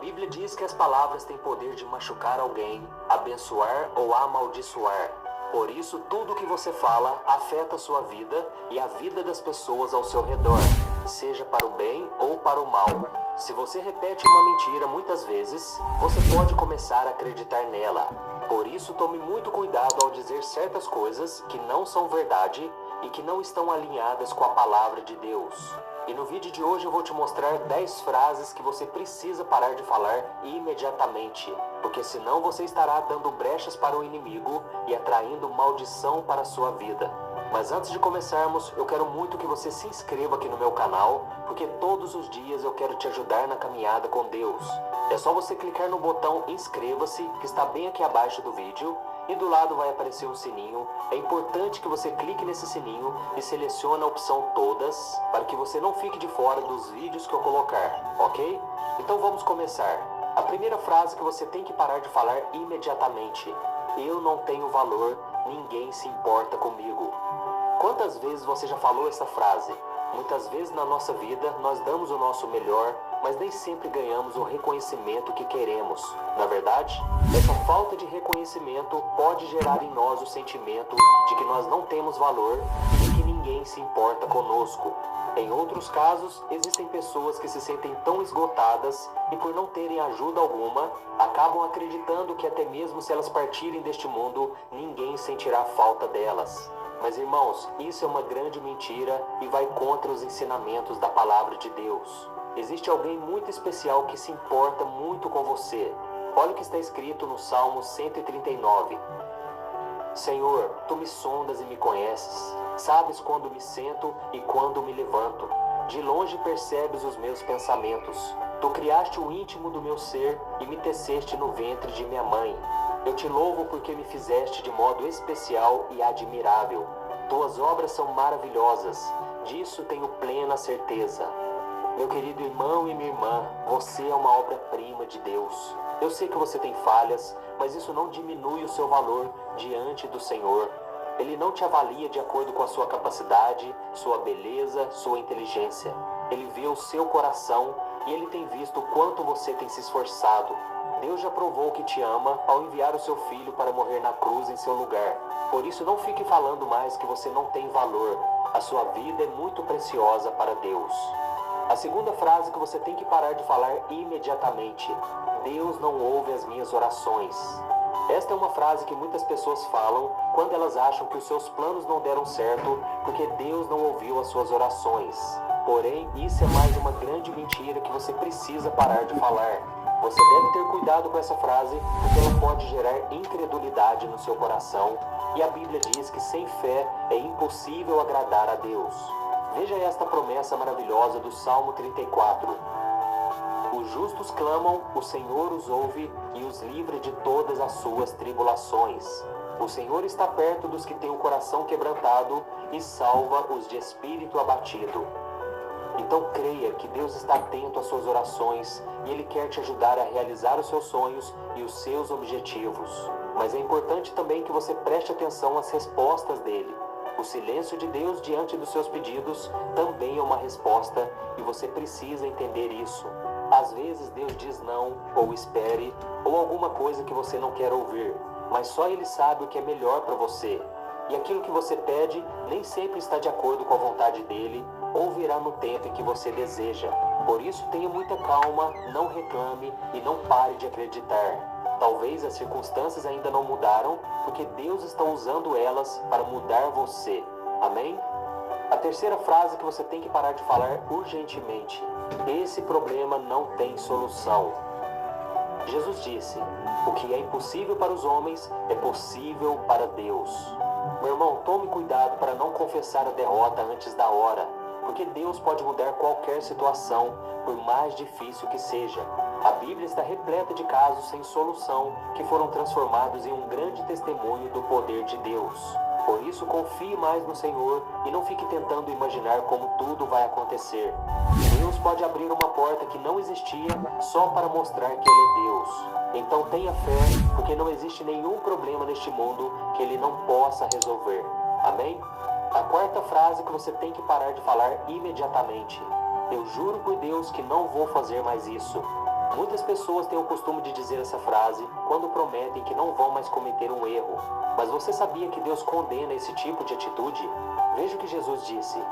Bíblia diz que as palavras têm poder de machucar alguém, abençoar ou amaldiçoar. Por isso, tudo o que você fala afeta a sua vida e a vida das pessoas ao seu redor, seja para o bem ou para o mal. Se você repete uma mentira muitas vezes, você pode começar a acreditar nela. Por isso, tome muito cuidado ao dizer certas coisas que não são verdade e que não estão alinhadas com a palavra de Deus. E no vídeo de hoje eu vou te mostrar 10 frases que você precisa parar de falar imediatamente, porque senão você estará dando brechas para o inimigo e atraindo maldição para a sua vida. Mas antes de começarmos, eu quero muito que você se inscreva aqui no meu canal, porque todos os dias eu quero te ajudar na caminhada com Deus. É só você clicar no botão inscreva-se, que está bem aqui abaixo do vídeo, e do lado vai aparecer um sininho. É importante que você clique nesse sininho e selecione a opção todas, para que você não fique de fora dos vídeos que eu colocar, ok? Então vamos começar. A primeira frase que você tem que parar de falar imediatamente: eu não tenho valor, ninguém se importa comigo. Quantas vezes você já falou essa frase? Muitas vezes na nossa vida nós damos o nosso melhor, mas nem sempre ganhamos o reconhecimento que queremos. Na verdade, essa falta de reconhecimento pode gerar em nós o sentimento de que nós não temos valor e que ninguém se importa conosco. Em outros casos, existem pessoas que se sentem tão esgotadas e, por não terem ajuda alguma, acabam acreditando que até mesmo se elas partirem deste mundo, ninguém sentirá falta delas. Mas, irmãos, isso é uma grande mentira e vai contra os ensinamentos da palavra de Deus. Existe alguém muito especial que se importa muito com você. Olha o que está escrito no Salmo 139. Senhor, tu me sondas e me conheces. Sabes quando me sento e quando me levanto. De longe percebes os meus pensamentos. Tu criaste o íntimo do meu ser e me teceste no ventre de minha mãe. Eu te louvo porque me fizeste de modo especial e admirável. Tuas obras são maravilhosas. Disso tenho plena certeza. Meu querido irmão e minha irmã, você é uma obra-prima de Deus. Eu sei que você tem falhas, mas isso não diminui o seu valor diante do Senhor. Ele não te avalia de acordo com a sua capacidade, sua beleza, sua inteligência. Ele vê o seu coração e ele tem visto o quanto você tem se esforçado. Deus já provou que te ama ao enviar o seu filho para morrer na cruz em seu lugar. Por isso, não fique falando mais que você não tem valor. A sua vida é muito preciosa para Deus. A segunda frase que você tem que parar de falar imediatamente: Deus não ouve as minhas orações. Esta é uma frase que muitas pessoas falam quando elas acham que os seus planos não deram certo porque Deus não ouviu as suas orações. Porém, isso é mais uma grande mentira que você precisa parar de falar. Você deve ter cuidado com essa frase, porque ela pode gerar incredulidade no seu coração, e a Bíblia diz que sem fé é impossível agradar a Deus. Veja esta promessa maravilhosa do Salmo 34. Os justos clamam, o Senhor os ouve e os livra de todas as suas tribulações. O Senhor está perto dos que têm o coração quebrantado e salva os de espírito abatido. Então creia que Deus está atento às suas orações e Ele quer te ajudar a realizar os seus sonhos e os seus objetivos. Mas é importante também que você preste atenção às respostas dele. O silêncio de Deus diante dos seus pedidos também é uma resposta e você precisa entender isso. Às vezes Deus diz não, ou espere, ou alguma coisa que você não quer ouvir, mas só Ele sabe o que é melhor para você. E aquilo que você pede nem sempre está de acordo com a vontade dele, ou virá no tempo em que você deseja. Por isso tenha muita calma, não reclame e não pare de acreditar. Talvez as circunstâncias ainda não mudaram, porque Deus está usando elas para mudar você. Amém? A terceira frase que você tem que parar de falar urgentemente: esse problema não tem solução. Jesus disse: o que é impossível para os homens é possível para Deus. Meu irmão, tome cuidado para não confessar a derrota antes da hora, porque Deus pode mudar qualquer situação, por mais difícil que seja. A Bíblia está repleta de casos sem solução que foram transformados em um grande testemunho do poder de Deus. Por isso, confie mais no Senhor e não fique tentando imaginar como tudo vai acontecer. Deus pode abrir uma porta que não existia só para mostrar que Ele é Deus. Então tenha fé, porque não existe nenhum problema neste mundo que Ele não possa resolver. Amém? A quarta frase que você tem que parar de falar imediatamente: eu juro por Deus que não vou fazer mais isso. Muitas pessoas têm o costume de dizer essa frase quando prometem que não vão mais cometer um erro. Mas você sabia que Deus condena esse tipo de atitude? Veja o que Jesus disse.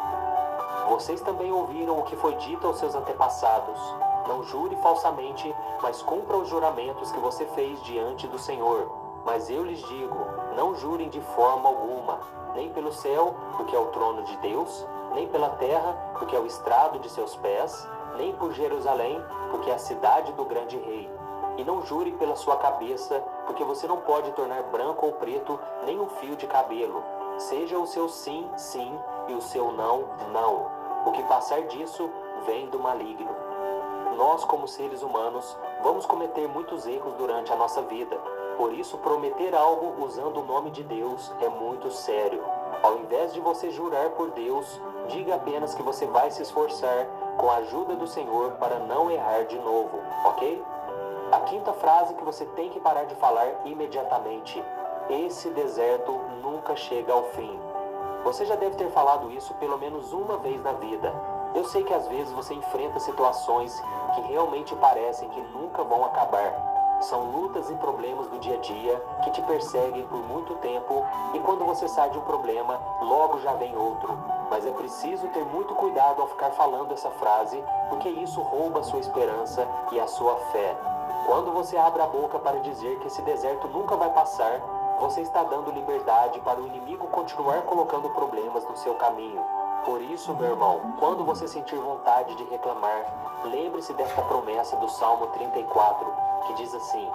Vocês também ouviram o que foi dito aos seus antepassados. Não jure falsamente, mas cumpra os juramentos que você fez diante do Senhor. Mas eu lhes digo, não jurem de forma alguma, nem pelo céu, porque é o trono de Deus, nem pela terra, porque é o estrado de seus pés, nem por Jerusalém, porque é a cidade do grande rei. E não jure pela sua cabeça, porque você não pode tornar branco ou preto nem um fio de cabelo. Seja o seu sim, sim, e o seu não, não. O que passar disso vem do maligno. Nós, como seres humanos, vamos cometer muitos erros durante a nossa vida. Por isso, prometer algo usando o nome de Deus é muito sério. Ao invés de você jurar por Deus, diga apenas que você vai se esforçar com a ajuda do Senhor para não errar de novo, ok? A quinta frase que você tem que parar de falar imediatamente. Esse deserto nunca chega ao fim. Você já deve ter falado isso pelo menos uma vez na vida. Eu sei que às vezes você enfrenta situações que realmente parecem que nunca vão acabar. São lutas e problemas do dia a dia que te perseguem por muito tempo e quando você sai de um problema, logo já vem outro. Mas é preciso ter muito cuidado ao ficar falando essa frase, porque isso rouba a sua esperança e a sua fé. Quando você abre a boca para dizer que esse deserto nunca vai passar, você está dando liberdade para o inimigo continuar colocando problemas no seu caminho. Por isso, meu irmão, quando você sentir vontade de reclamar, lembre-se desta promessa do Salmo 34, que diz assim: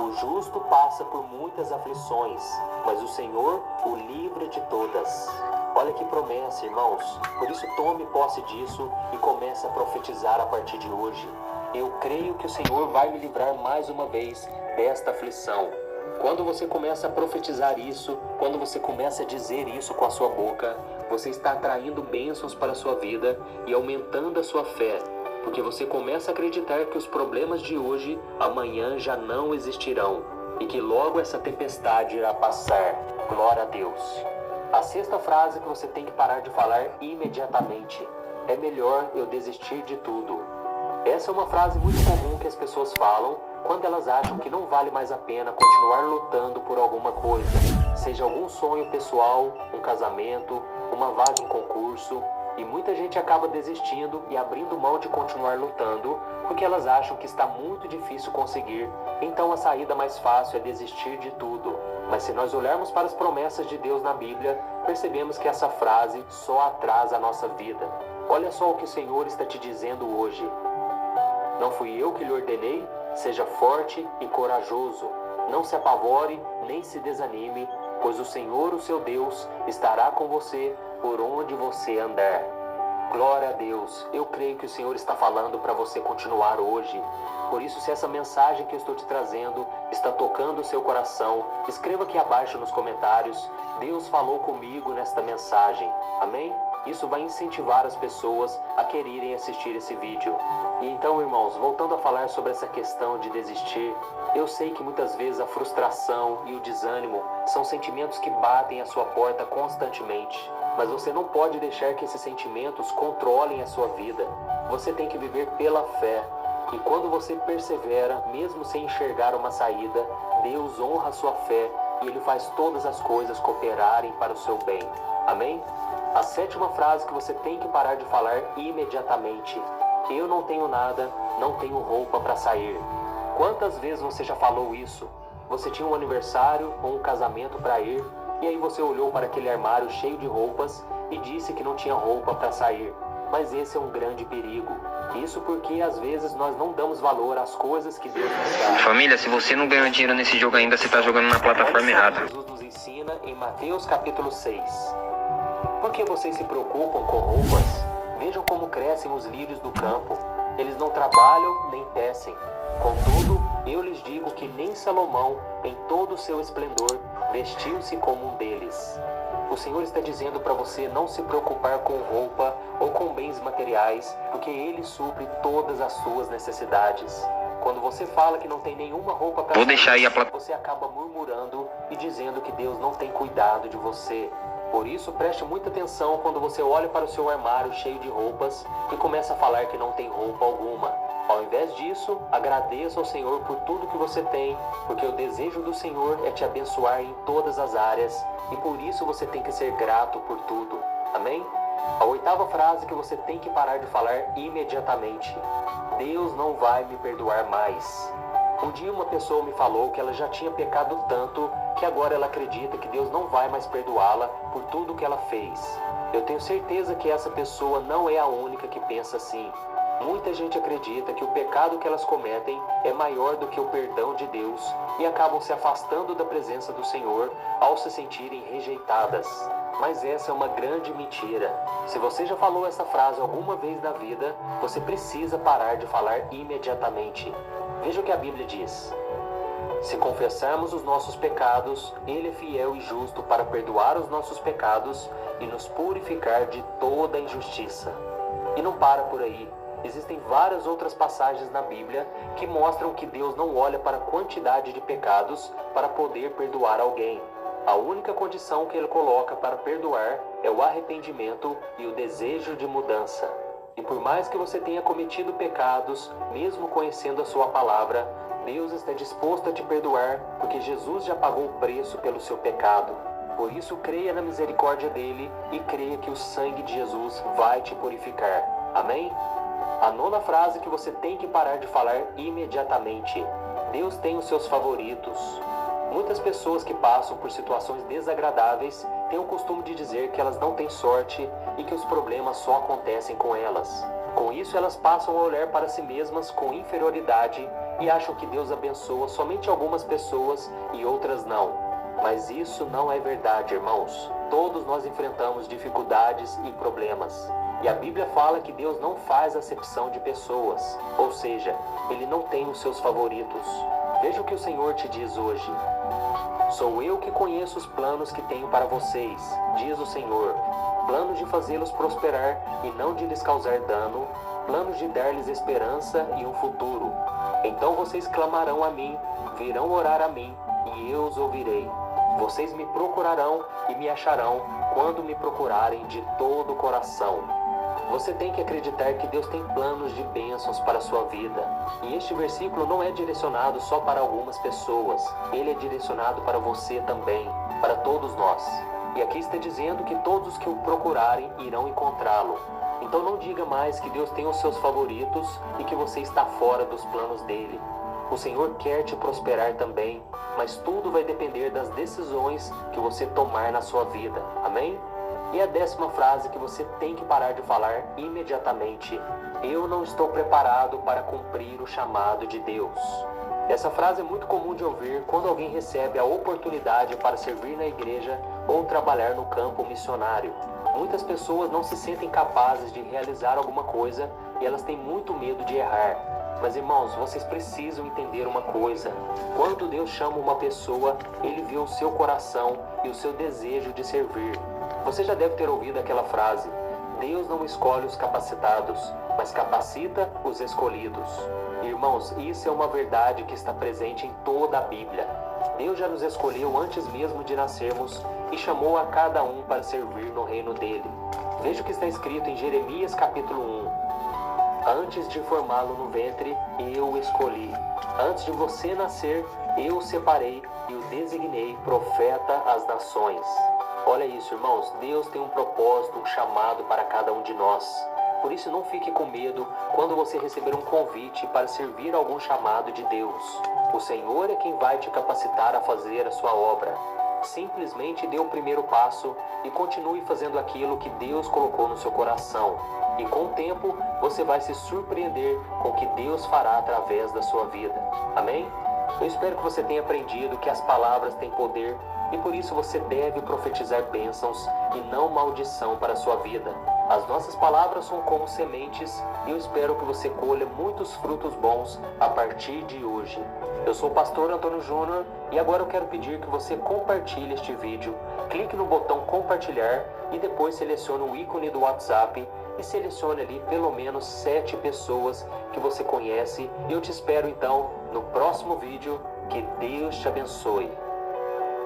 o justo passa por muitas aflições, mas o Senhor o livra de todas. Olha que promessa, irmãos. Por isso, tome posse disso e comece a profetizar a partir de hoje. Eu creio que o Senhor vai me livrar mais uma vez desta aflição. Quando você começa a profetizar isso, quando você começa a dizer isso com a sua boca, você está atraindo bênçãos para a sua vida e aumentando a sua fé, porque você começa a acreditar que os problemas de hoje, amanhã já não existirão e que logo essa tempestade irá passar. Glória a Deus. A sexta frase que você tem que parar de falar imediatamente: é melhor eu desistir de tudo. Essa é uma frase muito comum que as pessoas falam quando elas acham que não vale mais a pena continuar lutando por alguma coisa, seja algum sonho pessoal, um casamento, uma vaga em concurso, e muita gente acaba desistindo e abrindo mão de continuar lutando porque elas acham que está muito difícil conseguir, então a saída mais fácil é desistir de tudo. Mas se nós olharmos para as promessas de Deus na Bíblia, percebemos que essa frase só atrasa a nossa vida. Olha só o que o Senhor está te dizendo hoje. Não fui eu que lhe ordenei? Seja forte e corajoso. Não se apavore, nem se desanime, pois o Senhor, o seu Deus, estará com você por onde você andar. Glória a Deus. Eu creio que o Senhor está falando para você continuar hoje. Por isso, se essa mensagem que eu estou te trazendo está tocando o seu coração, escreva aqui abaixo nos comentários: Deus falou comigo nesta mensagem. Amém? Isso vai incentivar as pessoas a quererem assistir esse vídeo. E então, irmãos, voltando a falar sobre essa questão de desistir, eu sei que muitas vezes a frustração e o desânimo são sentimentos que batem à sua porta constantemente. Mas você não pode deixar que esses sentimentos controlem a sua vida. Você tem que viver pela fé. E quando você persevera, mesmo sem enxergar uma saída, Deus honra a sua fé e Ele faz todas as coisas cooperarem para o seu bem. Amém? A sétima frase que você tem que parar de falar imediatamente: eu não tenho nada, não tenho roupa para sair. Quantas vezes você já falou isso? Você tinha um aniversário ou um casamento para ir, e aí você olhou para aquele armário cheio de roupas e disse que não tinha roupa para sair. Mas esse é um grande perigo. Isso porque às vezes nós não damos valor às coisas que Deus nos dá. Família, se você não ganhou dinheiro nesse jogo ainda, você está jogando na plataforma errada. Jesus nos ensina em Mateus capítulo 6. Por que vocês se preocupam com roupas? Vejam como crescem os lírios do campo. Eles não trabalham nem tecem. Contudo, eu lhes digo que nem Salomão, em todo o seu esplendor, vestiu-se como um deles. O Senhor está dizendo para você não se preocupar com roupa ou com bens materiais, porque Ele supre todas as suas necessidades. Quando você fala que não tem nenhuma roupa para Vou deixar aí a você acaba murmurando e dizendo que Deus não tem cuidado de você. Por isso, preste muita atenção quando você olha para o seu armário cheio de roupas e começa a falar que não tem roupa alguma. Ao invés disso, agradeça ao Senhor por tudo que você tem, porque o desejo do Senhor é te abençoar em todas as áreas e por isso você tem que ser grato por tudo. Amém? A 8ª frase que você tem que parar de falar imediatamente: Deus não vai me perdoar mais. Um dia uma pessoa me falou que ela já tinha pecado tanto que agora ela acredita que Deus não vai mais perdoá-la por tudo que ela fez. Eu tenho certeza que essa pessoa não é a única que pensa assim. Muita gente acredita que o pecado que elas cometem é maior do que o perdão de Deus e acabam se afastando da presença do Senhor ao se sentirem rejeitadas. Mas essa é uma grande mentira. Se você já falou essa frase alguma vez na vida, você precisa parar de falar imediatamente. Veja o que a Bíblia diz: se confessarmos os nossos pecados, Ele é fiel e justo para perdoar os nossos pecados e nos purificar de toda injustiça. E não para por aí. Existem várias outras passagens na Bíblia que mostram que Deus não olha para a quantidade de pecados para poder perdoar alguém. A única condição que Ele coloca para perdoar é o arrependimento e o desejo de mudança. E por mais que você tenha cometido pecados, mesmo conhecendo a sua palavra, Deus está disposto a te perdoar, porque Jesus já pagou o preço pelo seu pecado. Por isso, creia na misericórdia dele e creia que o sangue de Jesus vai te purificar. Amém? A 9ª frase que você tem que parar de falar imediatamente: Deus tem os seus favoritos. Muitas pessoas que passam por situações desagradáveis têm o costume de dizer que elas não têm sorte e que os problemas só acontecem com elas. Com isso, elas passam a olhar para si mesmas com inferioridade e acham que Deus abençoa somente algumas pessoas e outras não. Mas isso não é verdade, irmãos. Todos nós enfrentamos dificuldades e problemas. E a Bíblia fala que Deus não faz acepção de pessoas, ou seja, Ele não tem os seus favoritos. Veja o que o Senhor te diz hoje: sou eu que conheço os planos que tenho para vocês, diz o Senhor, planos de fazê-los prosperar e não de lhes causar dano, planos de dar-lhes esperança e um futuro. Então vocês clamarão a mim, virão orar a mim, e eu os ouvirei. Vocês me procurarão e me acharão quando me procurarem de todo o coração. Você tem que acreditar que Deus tem planos de bênçãos para a sua vida. E este versículo não é direcionado só para algumas pessoas. Ele é direcionado para você também, para todos nós. E aqui está dizendo que todos os que o procurarem irão encontrá-lo. Então não diga mais que Deus tem os seus favoritos e que você está fora dos planos dele. O Senhor quer te prosperar também, mas tudo vai depender das decisões que você tomar na sua vida. Amém? E a 10ª frase que você tem que parar de falar imediatamente: eu não estou preparado para cumprir o chamado de Deus. Essa frase é muito comum de ouvir quando alguém recebe a oportunidade para servir na igreja ou trabalhar no campo missionário. Muitas pessoas não se sentem capazes de realizar alguma coisa e elas têm muito medo de errar. Mas irmãos, vocês precisam entender uma coisa: quando Deus chama uma pessoa, Ele vê o seu coração e o seu desejo de servir. Você já deve ter ouvido aquela frase: Deus não escolhe os capacitados, mas capacita os escolhidos. Irmãos, isso é uma verdade que está presente em toda a Bíblia. Deus já nos escolheu antes mesmo de nascermos e chamou a cada um para servir no reino dele. Veja o que está escrito em Jeremias capítulo 1. Antes de formá-lo no ventre, eu o escolhi. Antes de você nascer, eu o separei e o designei profeta às nações. Olha isso, irmãos. Deus tem um propósito, um chamado para cada um de nós. Por isso, não fique com medo quando você receber um convite para servir algum chamado de Deus. O Senhor é quem vai te capacitar a fazer a sua obra. Simplesmente dê o primeiro passo e continue fazendo aquilo que Deus colocou no seu coração. E com o tempo, você vai se surpreender com o que Deus fará através da sua vida. Amém? Eu espero que você tenha aprendido que as palavras têm poder e por isso você deve profetizar bênçãos e não maldição para a sua vida. As nossas palavras são como sementes e eu espero que você colha muitos frutos bons a partir de hoje. Eu sou o pastor Antônio Júnior e agora eu quero pedir que você compartilhe este vídeo. Clique no botão compartilhar e depois selecione o ícone do WhatsApp e selecione ali pelo menos 7 pessoas que você conhece. E eu te espero então no próximo vídeo. Que Deus te abençoe.